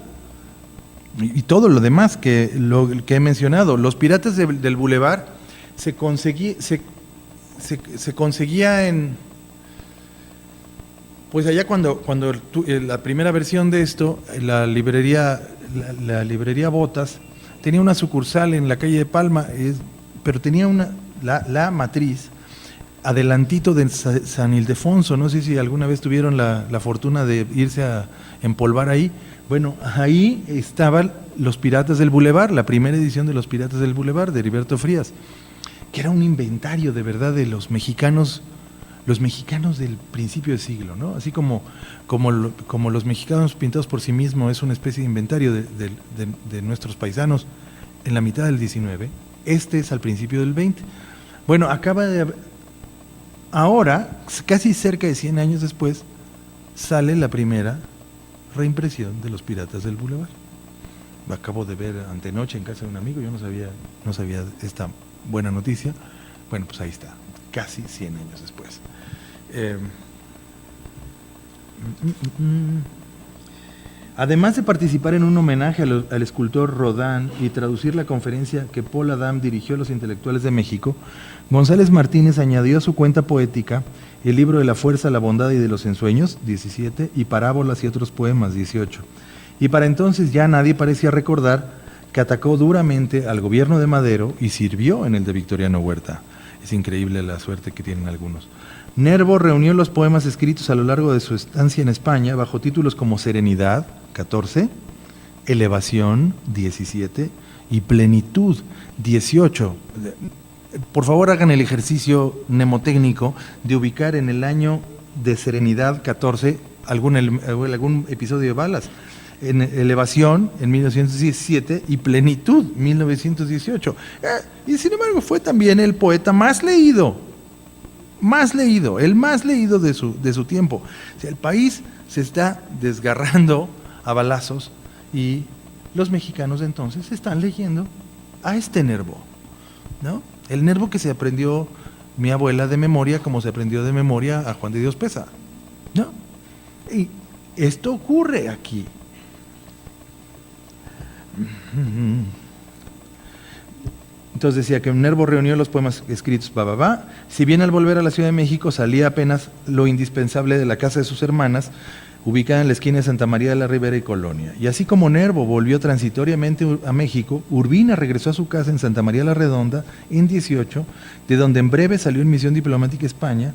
Y todo lo demás que he mencionado. Los Piratas del Boulevard se conseguía en... Pues allá cuando la primera versión de esto, la librería Botas, tenía una sucursal en la calle de Palma, pero tenía la matriz adelantito de San Ildefonso. No sé si alguna vez tuvieron la fortuna de irse a empolvar ahí. Bueno, ahí estaban Los Piratas del Boulevard, la primera edición de Los Piratas del Boulevard, de Heriberto Frías, que era un inventario de verdad de los mexicanos del principio de siglo, ¿no? Así como los mexicanos pintados por sí mismos es una especie de inventario de nuestros paisanos en la mitad del 19, este es al principio del 20. Bueno, ahora, casi cerca de 100 años después, sale la primera reimpresión de Los Piratas del Boulevard. Acabo de ver antenoche en casa de un amigo, yo no sabía esta buena noticia. Bueno, pues ahí está, casi 100 años después. Además de participar en un homenaje al escultor Rodin y traducir la conferencia que Paul Adam dirigió a los intelectuales de México, González Martínez añadió a su cuenta poética el libro de la fuerza, la bondad y de los ensueños, 17, y parábolas y otros poemas, 18. Y para entonces ya nadie parecía recordar que atacó duramente al gobierno de Madero y sirvió en el de Victoriano Huerta. Es increíble la suerte que tienen algunos. Nervo reunió los poemas escritos a lo largo de su estancia en España bajo títulos como Serenidad, 14, Elevación, 17, y Plenitud, 18. Por favor, hagan el ejercicio mnemotécnico de ubicar en el año de Serenidad, 14, algún episodio de Balas. En Elevación, en 1917, y Plenitud, 1918. Y sin embargo, fue también el poeta el más leído de su tiempo. O sea, el país se está desgarrando a balazos y los mexicanos entonces están leyendo a este Nervo, ¿no? El Nervo que se aprendió mi abuela de memoria, como se aprendió de memoria a Juan de Dios Pesa, ¿no? Y esto ocurre aquí. Entonces decía que Nervo reunió los poemas escritos, si bien al volver a la Ciudad de México salía apenas lo indispensable de la casa de sus hermanas, ubicada en la esquina de Santa María de la Ribera y Colonia. Y así como Nervo volvió transitoriamente a México, Urbina regresó a su casa en Santa María la Redonda en 18, de donde en breve salió en misión diplomática a España,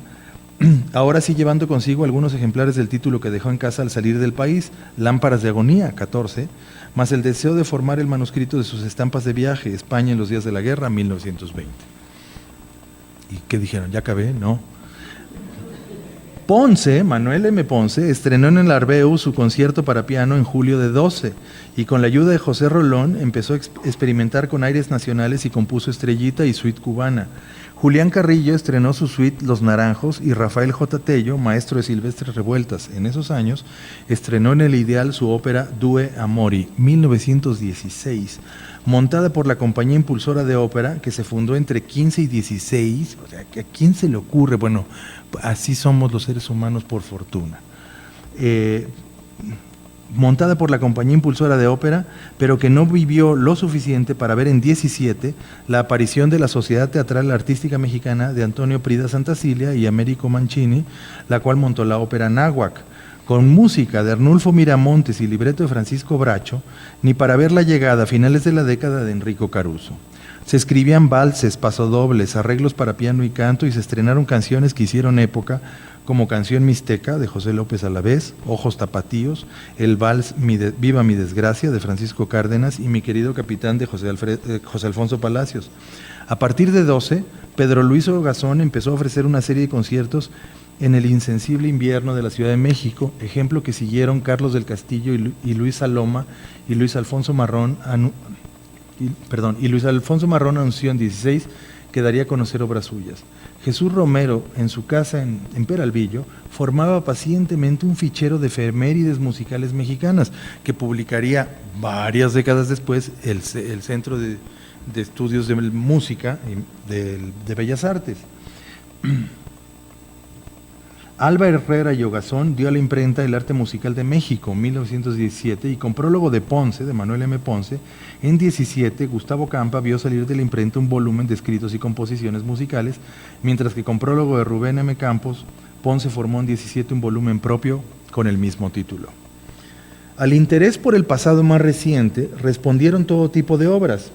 ahora sí llevando consigo algunos ejemplares del título que dejó en casa al salir del país, Lámparas de Agonía, 14, más el deseo de formar el manuscrito de sus estampas de viaje, España en los días de la guerra, 1920. ¿Y qué dijeron? ¿Ya acabé? No. Ponce, Manuel M. Ponce, estrenó en el Arbeu su concierto para piano en julio de 12 y con la ayuda de José Rolón empezó a experimentar con aires nacionales y compuso Estrellita y Suite Cubana. Julián Carrillo estrenó su suite Los Naranjos y Rafael J. Tello, maestro de Silvestre Revueltas en esos años, estrenó en el Ideal su ópera Due Amori, 1916, montada por la compañía impulsora de ópera que se fundó entre 15 y 16, o sea, ¿a quién se le ocurre? Bueno, así somos los seres humanos por fortuna. montada por la Compañía Impulsora de Ópera, pero que no vivió lo suficiente para ver en 17 la aparición de la Sociedad Teatral Artística Mexicana de Antonio Prida Santacilia y Américo Mancini, la cual montó la ópera Náhuac, con música de Arnulfo Miramontes y libreto de Francisco Bracho, ni para ver la llegada a finales de la década de Enrico Caruso. Se escribían valses, pasodobles, arreglos para piano y canto, y se estrenaron canciones que hicieron época, como Canción Mixteca de José López Alavés, Ojos Tapatíos, el vals Viva mi desgracia de Francisco Cárdenas y Mi querido capitán de José Alfonso Palacios. A partir de 12, Pedro Luis Ogazón empezó a ofrecer una serie de conciertos en el insensible invierno de la Ciudad de México, ejemplo que siguieron Carlos del Castillo y Luis Saloma y Luis Alfonso Marrón anunció en 16 que daría a conocer obras suyas. Jesús Romero, en su casa en Peralvillo, formaba pacientemente un fichero de efemérides musicales mexicanas que publicaría varias décadas después el Centro de Estudios de Música de Bellas Artes. Alba Herrera y Ogazón dio a la imprenta El Arte Musical de México, 1917, y con prólogo de Ponce, de Manuel M. Ponce, en 17, Gustavo Campa vio salir de la imprenta un volumen de escritos y composiciones musicales, mientras que con prólogo de Rubén M. Campos, Ponce formó en 17 un volumen propio con el mismo título. Al interés por el pasado más reciente respondieron todo tipo de obras,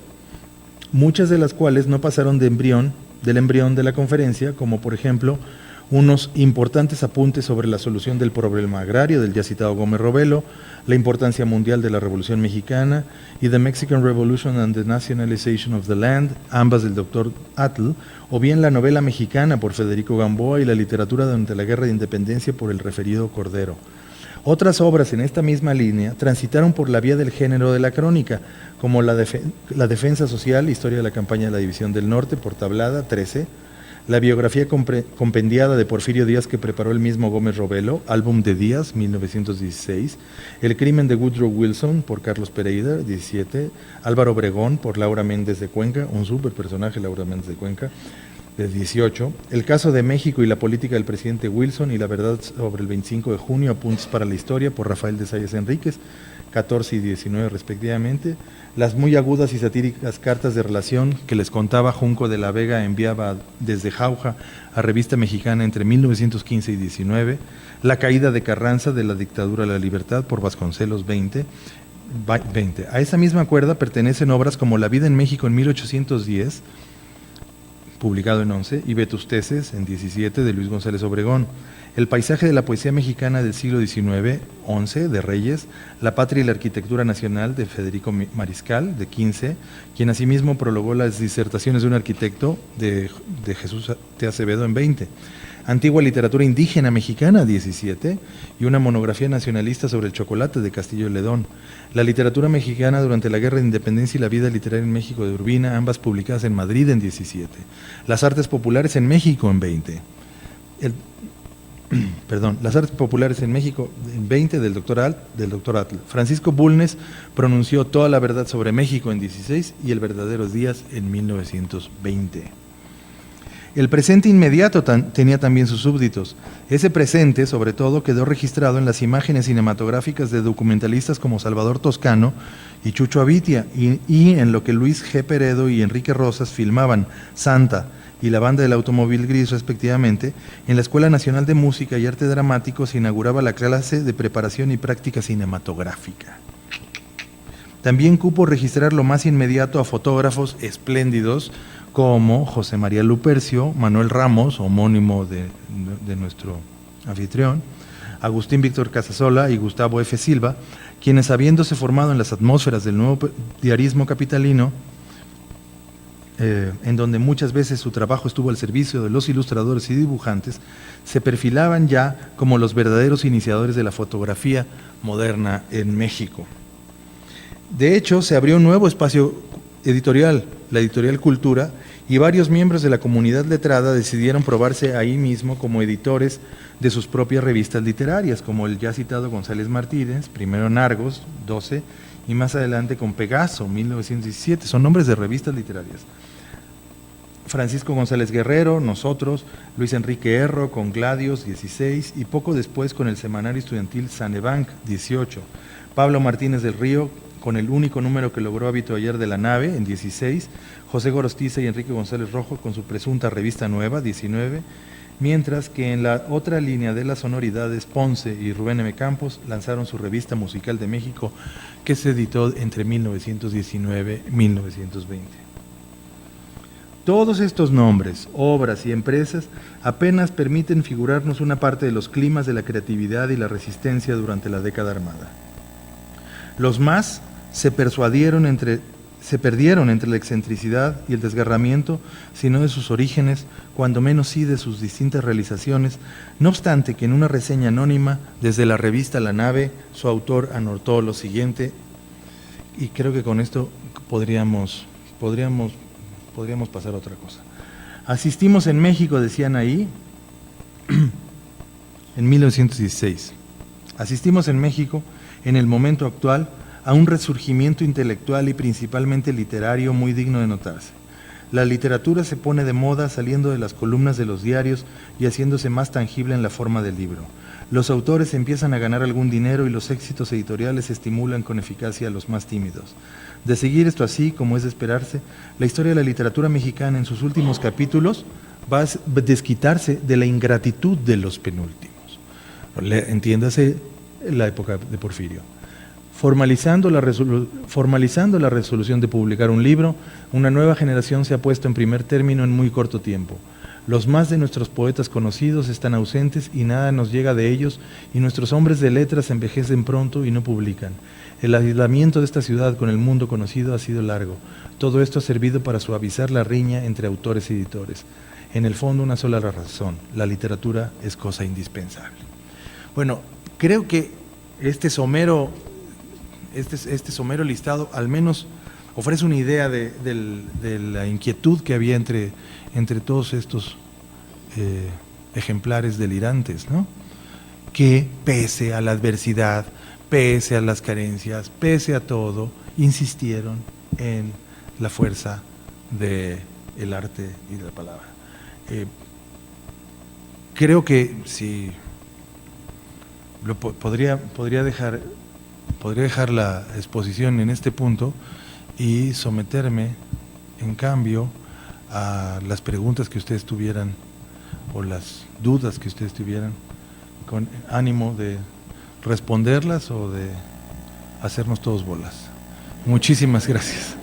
muchas de las cuales no pasaron del embrión de la conferencia, como por ejemplo unos importantes apuntes sobre la solución del problema agrario del ya citado Gómez Robelo, la importancia mundial de la Revolución Mexicana y The Mexican Revolution and the Nationalization of the Land, ambas del Dr. Atl, o bien la novela mexicana por Federico Gamboa y la literatura durante la Guerra de Independencia por el referido Cordero. Otras obras en esta misma línea transitaron por la vía del género de la crónica, como la Defensa Social, Historia de la Campaña de la División del Norte por Tablada, 13, la biografía compendiada de Porfirio Díaz que preparó el mismo Gómez Robelo, Álbum de Díaz, 1916, El crimen de Woodrow Wilson por Carlos Pereira, 17, Álvaro Obregón por Laura Méndez de Cuenca, un súper personaje Laura Méndez de Cuenca, de 18, El caso de México y la política del presidente Wilson y la verdad sobre el 25 de junio, Apuntes para la historia por Rafael de Salles Enríquez, 14 y 19 respectivamente, las muy agudas y satíricas cartas de relación que les contaba Junco de la Vega enviaba desde Jauja a Revista Mexicana entre 1915 y 19, La caída de Carranza de la dictadura a la libertad por Vasconcelos 20. A esa misma cuerda pertenecen obras como La vida en México en 1810, publicado en 11, y Vetusteces en 17 de Luis González Obregón. El paisaje de la poesía mexicana del siglo XIX, 11, de Reyes, La patria y la arquitectura nacional, de Federico Mariscal, de 15, quien asimismo prologó las disertaciones de un arquitecto, de Jesús T. Acevedo, en 20. Antigua literatura indígena mexicana, 17, y una monografía nacionalista sobre el chocolate, de Castillo Ledón. La literatura mexicana durante la Guerra de Independencia y la vida literaria en México, de Urbina, ambas publicadas en Madrid en 17. Las artes populares en México en 20. Las artes populares en México en 20 del Dr. Atl. Francisco Bulnes pronunció Toda la verdad sobre México en 16 y El verdadero Díaz en 1920. El presente inmediato tenía también sus súbditos. Ese presente, sobre todo, quedó registrado en las imágenes cinematográficas de documentalistas como Salvador Toscano y Chucho Avitia, y en lo que Luis G. Peredo y Enrique Rosas filmaban Santa y La banda del automóvil gris, respectivamente. En la Escuela Nacional de Música y Arte Dramático se inauguraba la clase de preparación y práctica cinematográfica. También cupo registrar lo más inmediato a fotógrafos espléndidos como José María Lupercio, Manuel Ramos, homónimo de nuestro anfitrión, Agustín Víctor Casasola y Gustavo F. Silva, quienes, habiéndose formado en las atmósferas del nuevo diarismo capitalino, en donde muchas veces su trabajo estuvo al servicio de los ilustradores y dibujantes, se perfilaban ya como los verdaderos iniciadores de la fotografía moderna en México. De hecho, se abrió un nuevo espacio editorial, la Editorial Cultura, y varios miembros de la comunidad letrada decidieron probarse ahí mismo como editores de sus propias revistas literarias, como el ya citado González Martínez, primero en Argos, 12, y más adelante con Pegaso, 1917, son nombres de revistas literarias. Francisco González Guerrero, Nosotros, Luis Enrique Erro con Gladios, 16, y poco después con el semanario estudiantil Sanebank, 18. Pablo Martínez del Río, con el único número que logró habituallar de la nave, en 16, José Gorostiza y Enrique González Rojo con su presunta revista nueva, 19, mientras que en la otra línea de las sonoridades, Ponce y Rubén M. Campos lanzaron su revista musical de México, que se editó entre 1919 y 1920. Todos estos nombres, obras y empresas apenas permiten figurarnos una parte de los climas de la creatividad y la resistencia durante la década armada. Los más se perdieron entre la excentricidad y el desgarramiento, sino de sus orígenes, cuando menos sí de sus distintas realizaciones, no obstante que en una reseña anónima desde la revista La Nave, su autor anotó lo siguiente, y creo que con esto podríamos pasar a otra cosa. Asistimos en México, decían ahí, en 1916, asistimos en México, en el momento actual, a un resurgimiento intelectual y principalmente literario muy digno de notarse. La literatura se pone de moda saliendo de las columnas de los diarios y haciéndose más tangible en la forma del libro. Los autores empiezan a ganar algún dinero y los éxitos editoriales estimulan con eficacia a los más tímidos. De seguir esto así, como es de esperarse, la historia de la literatura mexicana en sus últimos capítulos va a desquitarse de la ingratitud de los penúltimos. Entiéndase la época de Porfirio. Formalizando la resolución de publicar un libro, una nueva generación se ha puesto en primer término en muy corto tiempo. Los más de nuestros poetas conocidos están ausentes y nada nos llega de ellos, y nuestros hombres de letras envejecen pronto y no publican. El aislamiento de esta ciudad con el mundo conocido ha sido largo. Todo esto ha servido para suavizar la riña entre autores y editores. En el fondo, una sola razón: la literatura es cosa indispensable. Bueno, creo que este somero listado al menos ofrece una idea de la inquietud que había entre todos estos ejemplares delirantes, ¿no? Que pese a la adversidad, pese a las carencias, pese a todo, insistieron en la fuerza del arte y de la palabra. Creo que si podría dejar la exposición en este punto y someterme, en cambio, a las preguntas que ustedes tuvieran o las dudas que ustedes tuvieran, con ánimo de responderlas o de hacernos todos bolas. Muchísimas gracias.